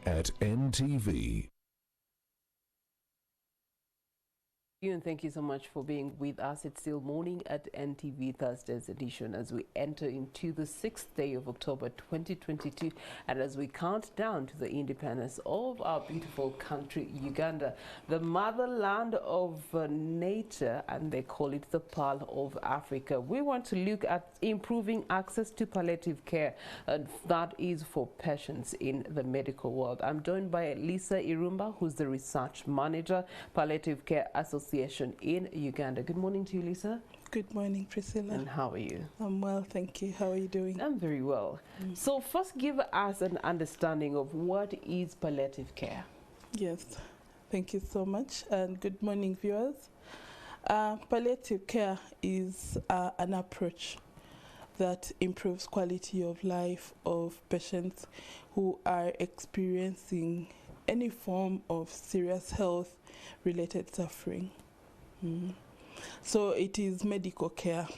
at NTV. And thank you so much for being with us. It's still morning at NTV Thursday's edition as we enter into the 6th day of October 2022 and as we count down to the independence of our beautiful country, Uganda, the motherland of nature, and they call it the Pearl of Africa. We want to look at improving access to palliative care, and that is for patients in the medical world. I'm joined by Lisa Irumba, who's the research manager, Palliative Care Association in Uganda. Good morning to you, Lisa. Good morning, Priscilla. And how are you? I'm well, thank you. How are you doing? I'm very well. So first, give us an understanding of what is palliative care. Yes, thank you so much, and good morning, viewers. Palliative care is an approach that improves quality of life of patients who are experiencing any form of serious health-related suffering. So it is medical care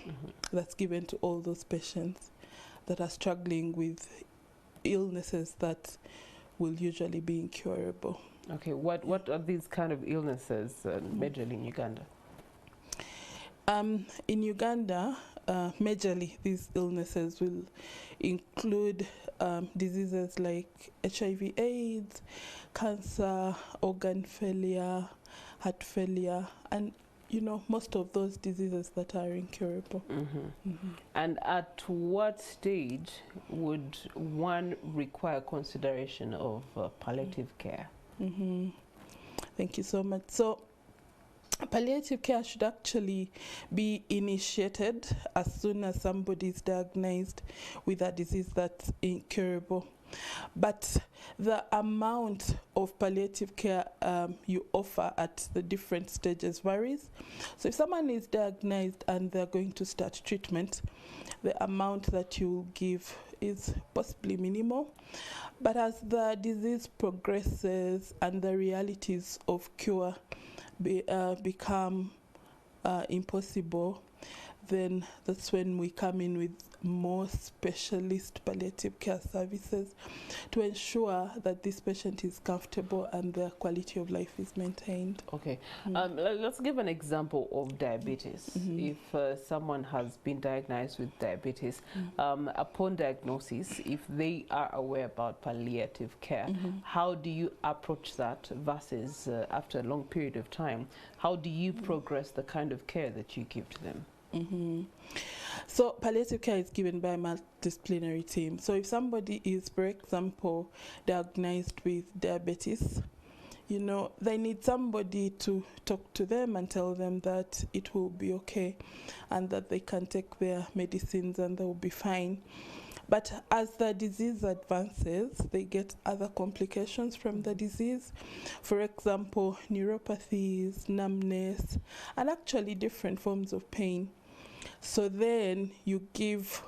that's given to all those patients that are struggling with illnesses that will usually be incurable. Okay, what are these kind of illnesses majorly in Uganda? In Uganda, majorly these illnesses will include diseases like HIV/AIDS, cancer, organ failure, heart failure, and most of those diseases that are incurable. And at what stage would one require consideration of palliative care? Thank you so much. So palliative care should actually be initiated as soon as somebody is diagnosed with a disease that's incurable. But the amount of palliative care you offer at the different stages varies. So if someone is diagnosed and they're going to start treatment, the amount that you give is possibly minimal. But as the disease progresses and the realities of cure become impossible, then that's when we come in with more specialist palliative care services to ensure that this patient is comfortable and their quality of life is maintained. Okay, let's give an example of diabetes. If someone has been diagnosed with diabetes, upon diagnosis, if they are aware about palliative care, how do you approach that versus after a long period of time? How do you progress the kind of care that you give to them? So palliative care is given by a multidisciplinary team. So if somebody is, for example, diagnosed with diabetes, they need somebody to talk to them and tell them that it will be okay and that they can take their medicines and they will be fine. But as the disease advances, they get other complications from the disease. For example, neuropathies, numbness, and actually different forms of pain. So then you give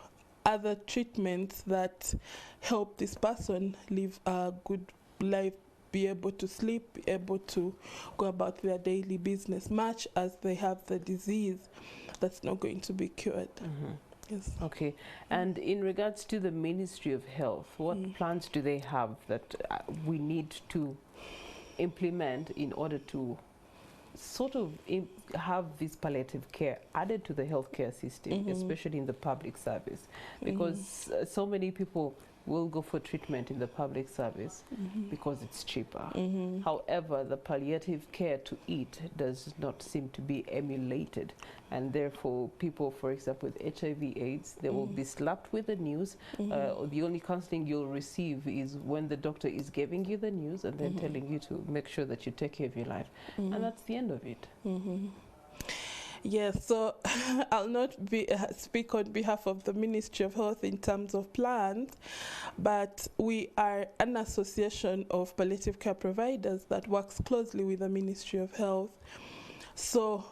other treatments that help this person live a good life, be able to sleep, be able to go about their daily business, much as they have the disease that's not going to be cured. Yes. Okay, and in regards to the Ministry of Health, what plans do they have that we need to implement in order to sort of have this palliative care added to the healthcare system, especially in the public service? Because so many people will go for treatment in the public service because it's cheaper. However, the palliative care to it does not seem to be emulated, and therefore people, for example, with HIV/AIDS, they will be slapped with the news. The only counseling you'll receive is when the doctor is giving you the news and then telling you to make sure that you take care of your life, and that's the end of it. Yes, so I'll not speak on behalf of the Ministry of Health in terms of plans, but we are an association of palliative care providers that works closely with the Ministry of Health. So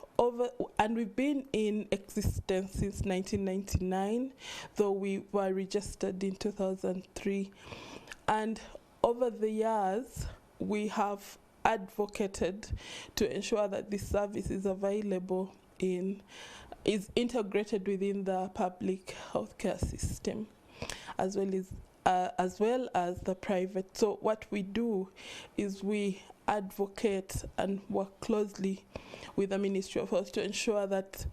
we've been in existence since 1999, though we were registered in 2003. And over the years, we have advocated to ensure that this service is available is integrated within the public healthcare system, as well as well as the private. So what we do is we advocate and work closely with the Ministry of Health to ensure that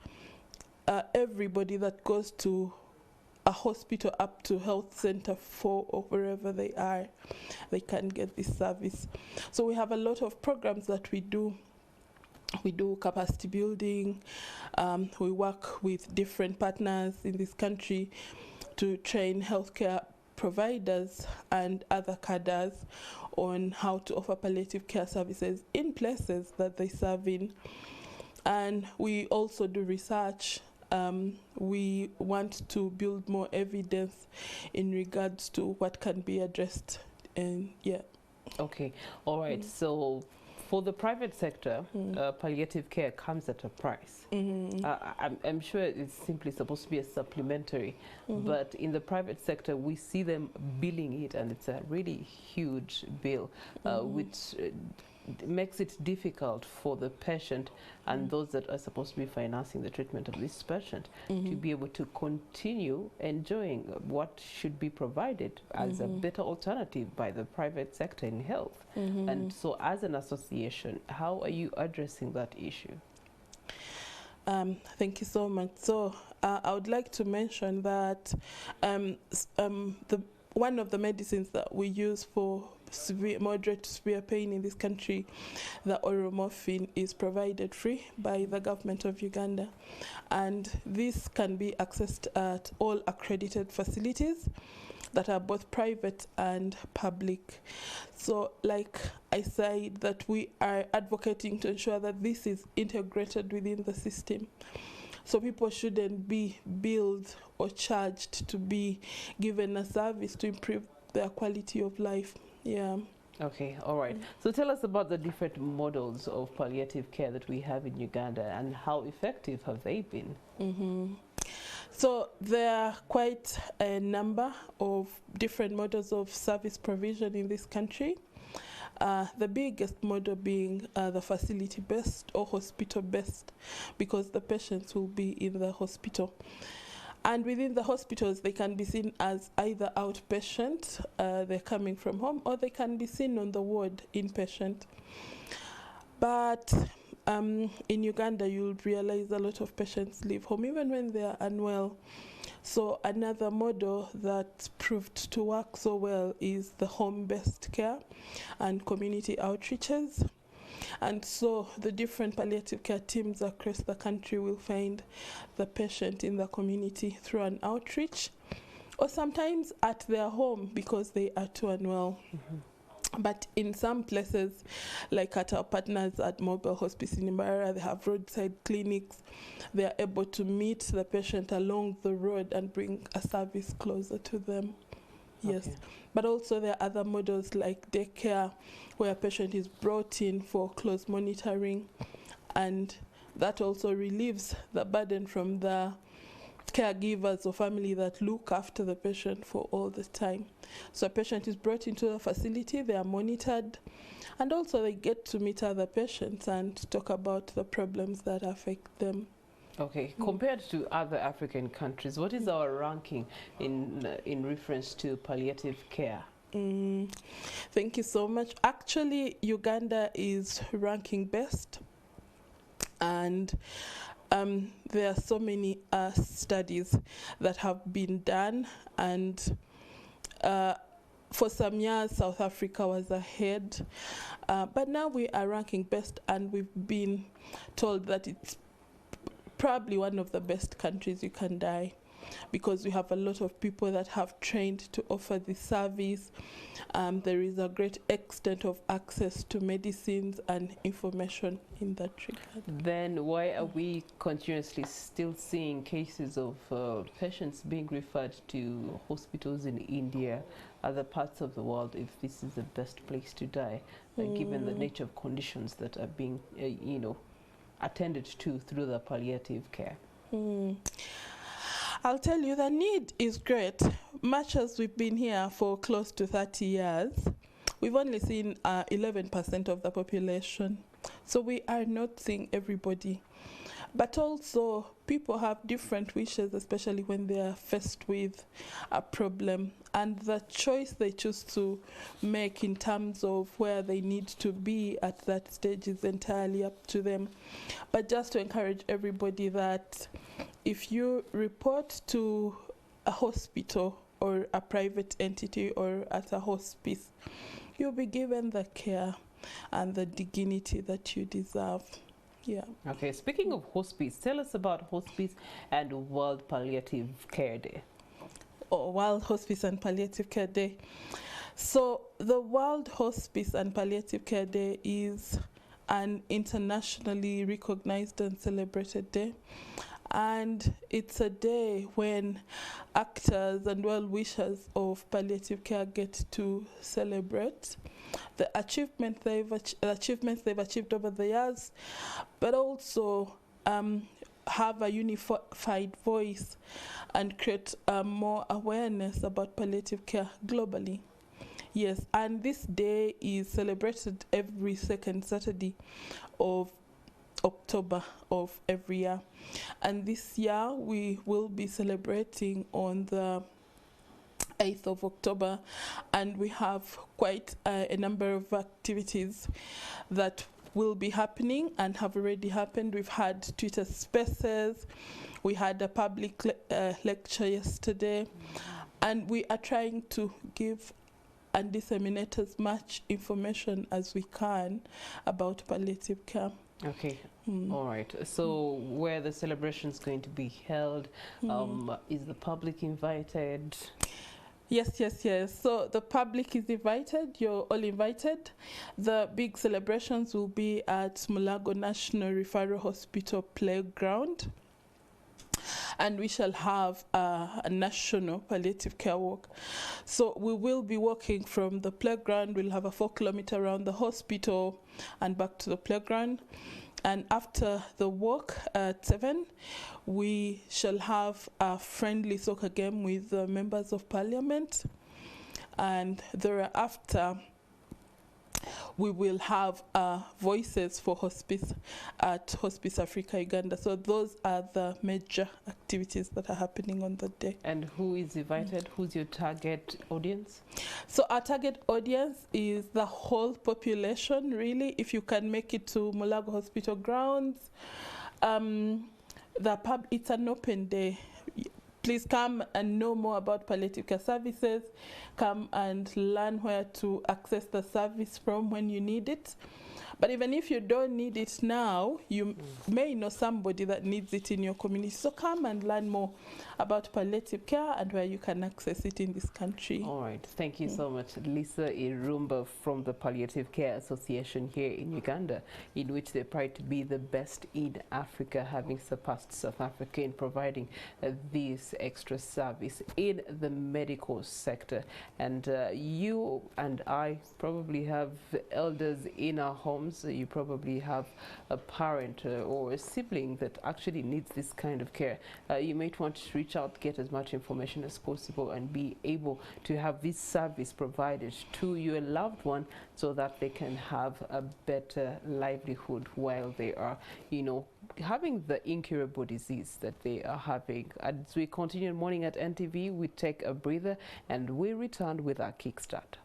everybody that goes to a hospital up to health center or wherever they are, they can get this service. So we have a lot of programs that we do. We do capacity building. We work with different partners in this country to train healthcare providers and other cadres on how to offer palliative care services in places that they serve in. And we also do research. We want to build more evidence in regards to what can be addressed. And yeah. Okay, all right. So for the private sector, palliative care comes at a price. I'm sure it's simply supposed to be a supplementary, but in the private sector, we see them billing it, and it's a really huge bill, which makes it difficult for the patient and those that are supposed to be financing the treatment of this patient to be able to continue enjoying what should be provided as a better alternative by the private sector in health. And so as an association, how are you addressing that issue? Thank you so much. So I would like to mention that one of the medicines that we use for moderate to severe pain in this country, the oral morphine, is provided free by the government of Uganda, and this can be accessed at all accredited facilities that are both private and public. So like I said, that we are advocating to ensure that this is integrated within the system. So people shouldn't be billed or charged to be given a service to improve their quality of life. Yeah. Okay, all right. So tell us about the different models of palliative care that we have in Uganda, and how effective have they been? So there are quite a number of different models of service provision in this country. The biggest model being the facility-based or hospital-based, because the patients will be in the hospital. And within the hospitals, they can be seen as either outpatient, they're coming from home, or they can be seen on the ward, inpatient. But in Uganda, you'll realize a lot of patients leave home even when they are unwell. So another model that proved to work so well is the home-based care and community outreaches. And so the different palliative care teams across the country will find the patient in the community through an outreach, or sometimes at their home because they are too unwell. But in some places, like at our partners at Mobile Hospice in Imbara, they have roadside clinics. They are able to meet the patient along the road and bring a service closer to them. Yes. Okay. But also there are other models like daycare, where a patient is brought in for close monitoring, and that also relieves the burden from the caregivers or family that look after the patient for all the time. So a patient is brought into the facility, they are monitored, and also they get to meet other patients and talk about the problems that affect them. Okay, compared to other African countries, what is our ranking in reference to palliative care? Thank you so much. Actually, Uganda is ranking best, and there are so many studies that have been done, and for some years South Africa was ahead, but now we are ranking best, and we've been told that it's probably one of the best countries you can die, because we have a lot of people that have trained to offer this service. There is a great extent of access to medicines and information in that regard. Then why are we continuously still seeing cases of patients being referred to hospitals in India, other parts of the world, if this is the best place to die, given the nature of conditions that are being, attended to through the palliative care? I'll tell you, the need is great. Much as we've been here for close to 30 years, we've only seen 11% of the population. So we are not seeing everybody. But also, people have different wishes, especially when they are faced with a problem. and the choice they choose to make in terms of where they need to be at that stage is entirely up to them. But just to encourage everybody that if you report to a hospital or a private entity or at a hospice, you'll be given the care and the dignity that you deserve. Yeah. Okay, speaking of hospice, tell us about hospice and World Palliative Care Day. World Hospice and Palliative Care Day. So the World Hospice and Palliative Care Day is an internationally recognized and celebrated day. And it's a day when actors and well-wishers of palliative care get to celebrate the achievements they've achieved over the years, but also have a unified voice and create more awareness about palliative care globally. Yes, and this day is celebrated every second Saturday of October of every year. And this year we will be celebrating on the 8th of October, and we have quite a number of activities that will be happening and have already happened. We've had Twitter Spaces, we had a public lecture yesterday, and we are trying to give and disseminate as much information as we can about palliative care. Okay. All right. So where the celebration is going to be held, is the public invited? Yes. So the public is invited. You're all invited. The big celebrations will be at Mulago National Referral Hospital Playground. And we shall have a national palliative care walk. So we will be walking from the playground. We'll have a 4-kilometer around the hospital and back to the playground. And after the walk at 7, we shall have a friendly soccer game with the members of parliament. And thereafter, we will have voices for hospice at Hospice Africa Uganda. So those are the major activities that are happening on the day. And who is invited? Who's your target audience? So our target audience is the whole population, really. If you can make it to Mulago Hospital grounds, it's an open day. Please come and know more about palliative care services. Come and learn where to access the service from when you need it. But even if you don't need it now, you may know somebody that needs it in your community. So come and learn more about palliative care and where you can access it in this country. All right. Thank you so much, Lisa Irumba from the Palliative Care Association here in Uganda, in which they pride to be the best in Africa, having surpassed South Africa in providing this extra service in the medical sector. And you and I probably have elders in our homes. You probably have a parent or a sibling that actually needs this kind of care. You might want to reach out, get as much information as possible, and be able to have this service provided to your loved one so that they can have a better livelihood while they are, having the incurable disease that they are having. As we continue morning at NTV, we take a breather and we return with our kickstart.